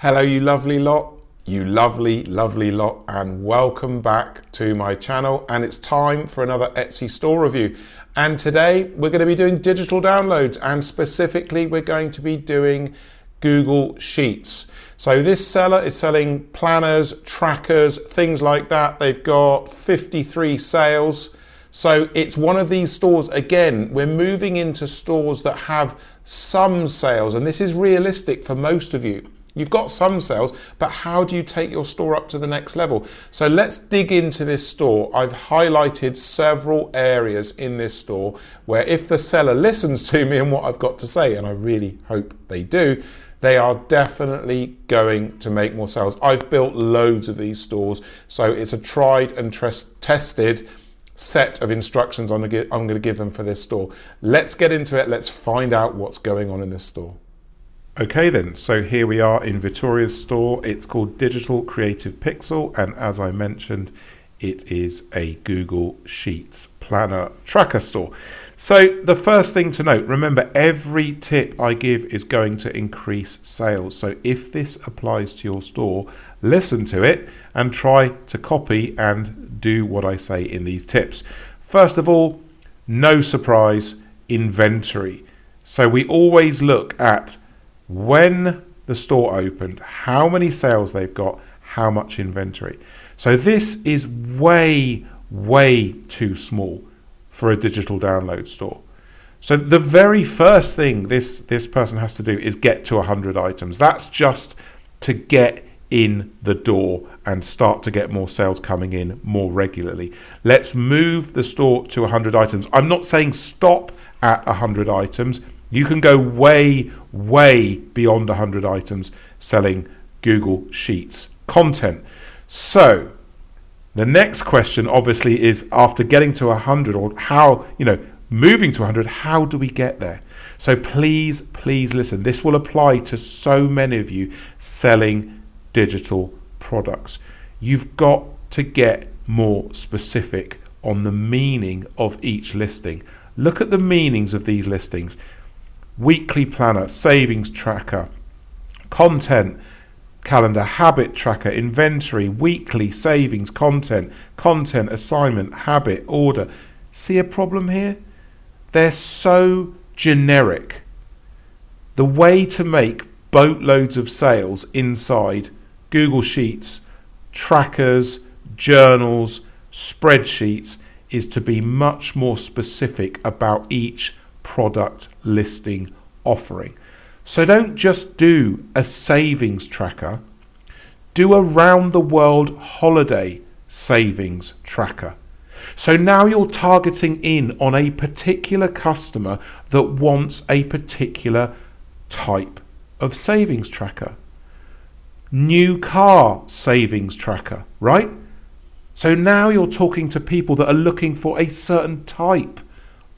Hello, you lovely lot, and welcome back to my channel. And it's time for another Etsy store review. And today we're going to be doing digital downloads, and specifically we're going to be doing Google Sheets. So this seller is selling planners, trackers, things like that. They've got 53 sales. So it's one of these stores, again, we're moving into stores that have some sales, and this is realistic for most of you. You've got some sales, but how do you take your store up to the next level? So let's dig into this store. I've highlighted several areas in this store where if the seller listens to me and what I've got to say, and I really hope they do, they are definitely going to make more sales. I've built loads of these stores, so it's a tried and tested set of instructions I'm going to give them for this store. Let's get into it. Let's find out what's going on in this store. Okay then, so here we are in Vittoria's store. It's called Digital Creative Pixel, and as I mentioned, it is a Google Sheets planner tracker store. So the first thing to note, remember, every tip I give is going to increase sales. So if this applies to your store, listen to it and try to copy and do what I say in these tips. First of all, no surprise, inventory. So we always look at when the store opened, how many sales they've got, how much inventory. So this is way too small for a digital download store. So the very first thing this person has to do is get to 100 items. That's just to get in the door and start to get more sales coming in more regularly. Let's move the store to 100 items. I'm not saying stop at 100 items. You can go way beyond 100 items selling Google Sheets content. So the next question obviously is, after getting to 100, or how, moving to 100, how do we get there? So please listen. This will apply to so many of you selling digital products. You've got to get more specific on the meaning of each listing. Look at the meanings of these listings. Weekly planner, savings tracker, content calendar, habit tracker, inventory, weekly, savings, content assignment, habit, order. See a problem here? They're so generic. The way to make boatloads of sales inside Google Sheets, trackers, journals, spreadsheets is to be much more specific about each product listing offering. So don't just do a savings tracker, do a round the world holiday savings tracker. So now you're targeting in on a particular customer that wants a particular type of savings tracker. New car savings tracker, right? So now you're talking to people that are looking for a certain type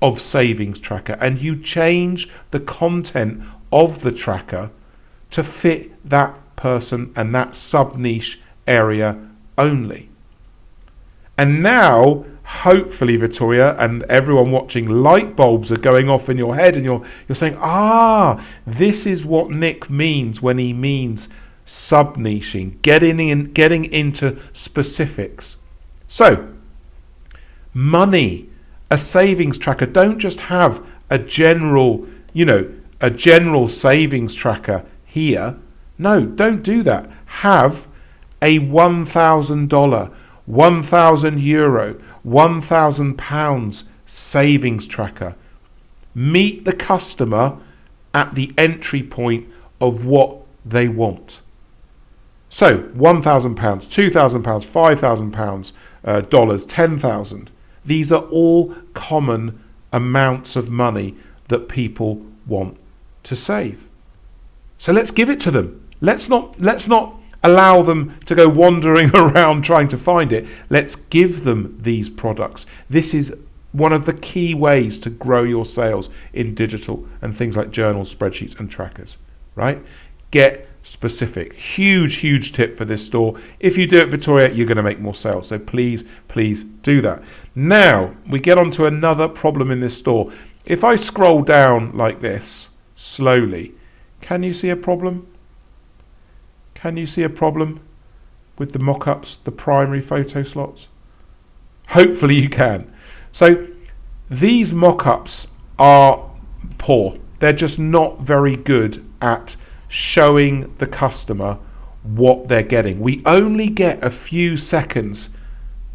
of savings tracker, and you change the content of the tracker to fit that person and that sub-niche area only. And now, hopefully, Vittoria and everyone watching, light bulbs are going off in your head, and you're saying, this is what Nick means when he means sub-niching, getting into specifics. So, money. A savings tracker. Don't just have a general savings tracker here. No, don't do that. Have a $1,000, €1,000, £1,000 savings tracker. Meet the customer at the entry point of what they want. So £1,000, £2,000, £5,000, dollars, $10,000. These are all common amounts of money that people want to save. So let's give it to them. Let's not allow them to go wandering around trying to find it. Let's give them these products. This is one of the key ways to grow your sales in digital and things like journals, spreadsheets, and trackers, right? Get specific. Huge tip for this store. If you do it, Vittoria, you're going to make more sales. So please do that. Now we get on to another problem in this store. If I scroll down like this slowly, can you see a problem? Can you see a problem with the mock-ups, the primary photo slots? Hopefully you can. So these mock-ups are poor. They're just not very good at showing the customer what they're getting. We only get a few seconds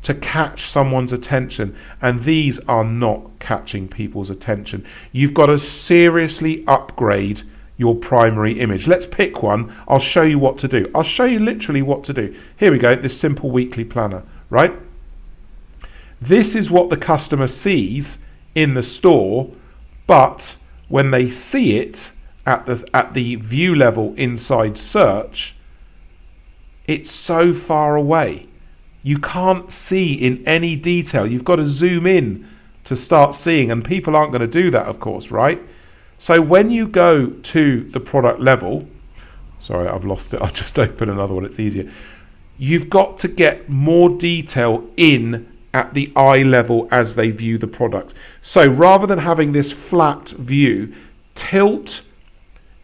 to catch someone's attention, and these are not catching people's attention. You've got to seriously upgrade your primary image. Let's pick one. I'll show you what to do. I'll show you literally what to do. Here we go, this simple weekly planner, right? This is what the customer sees in the store, but when they see it at the view level inside search, it's so far away. You can't see in any detail. You've got to zoom in to start seeing, and people aren't going to do that, of course, right? So when you go to the product level, sorry, I've lost it. I'll just open another one. It's easier. You've got to get more detail in at the eye level as they view the product. So rather than having this flat view, tilt,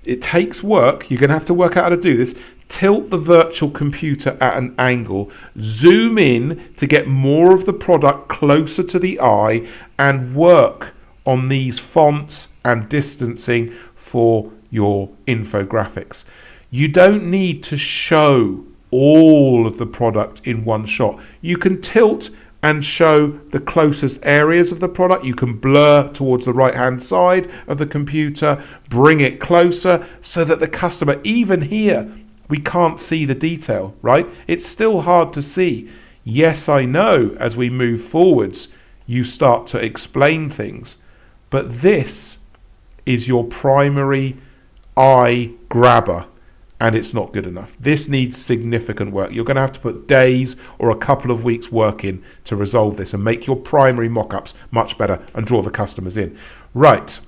it takes work. You're going to have to work out how to do this. Tilt the virtual computer at an angle, zoom in to get more of the product closer to the eye, and work on these fonts and distancing for your infographics. You don't need to show all of the product in one shot. You can tilt and show the closest areas of the product. You can blur towards the right hand side of the computer, bring it closer so that the customer, even here, we can't see the detail, right? It's still hard to see. Yes, I know as we move forwards, you start to explain things, but this is your primary eye grabber, and it's not good enough. This needs significant work. You're going to have to put days or a couple of weeks work in to resolve this and make your primary mock-ups much better and draw the customers in. Right.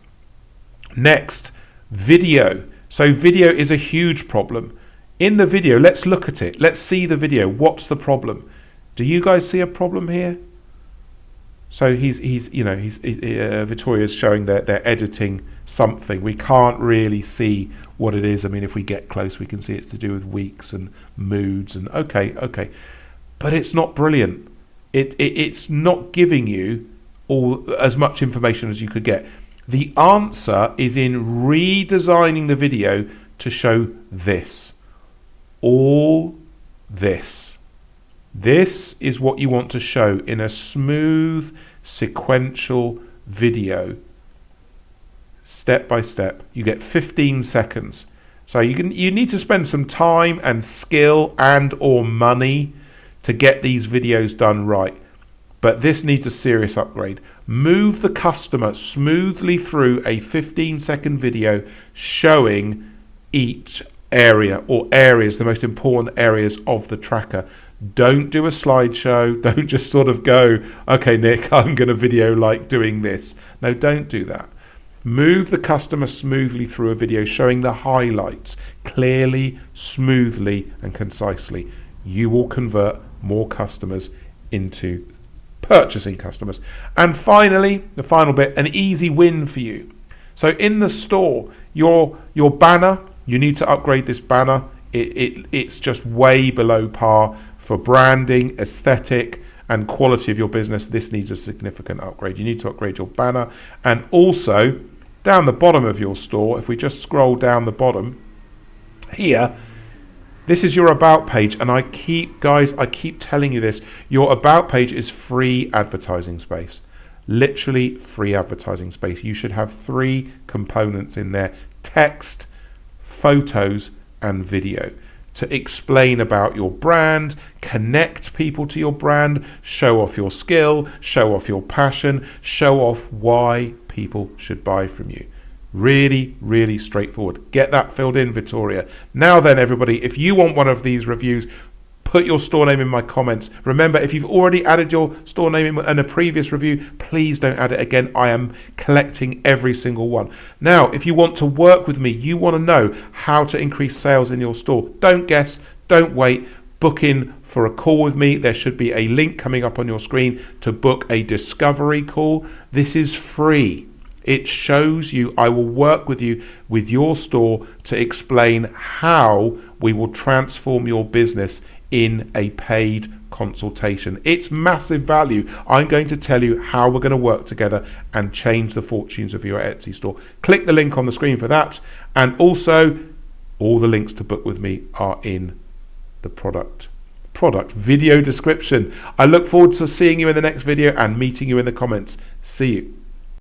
Next, video. So video is a huge problem. In the video, let's look at it. Let's see the video. What's the problem? Do you guys see a problem here? So Victoria's showing that they're editing something. We can't really see what it is. I mean, if we get close, we can see it's to do with weeks and moods and okay. But it's not brilliant. It's not giving you as much information as you could get. The answer is in redesigning the video to show this. All this. This is what you want to show in a smooth, sequential video. Step by step. You get 15 seconds. So you need to spend some time and skill and or money to get these videos done right. But this needs a serious upgrade. Move the customer smoothly through a 15-second video showing each area or areas, the most important areas of the tracker. Don't do a slideshow. Don't just sort of go, okay, Nick, I'm going to video like doing this. No, don't do that. Move the customer smoothly through a video showing the highlights clearly, smoothly, and concisely. You will convert more customers into purchasing customers. And finally, the final bit, an easy win for you. So in the store, your banner, you need to upgrade this banner. It's just way below par for branding, aesthetic, and quality of your business. This needs a significant upgrade. You need to upgrade your banner. And also, down the bottom of your store, if we just scroll down the bottom, here, this is your about page. And I keep telling you this, your about page is free advertising space. Literally free advertising space. You should have 3 components in there: text, photos, and video, to explain about your brand, connect people to your brand, show off your skill, show off your passion, show off why people should buy from you. Really, really straightforward. Get that filled in, Victoria. Now then, everybody, if you want one of these reviews, put your store name in my comments. Remember, if you've already added your store name in a previous review, please don't add it again. I am collecting every single one. Now, if you want to work with me, you want to know how to increase sales in your store, don't guess, don't wait. Book in for a call with me. There should be a link coming up on your screen to book a discovery call. This is free. It shows you, I will work with you with your store to explain how we will transform your business in a paid consultation. It's massive value. I'm going to tell you how we're going to work together and change the fortunes of your Etsy store. Click the link on the screen for that. And also, all the links to book with me are in the product video description. I look forward to seeing you in the next video and meeting you in the comments. See you.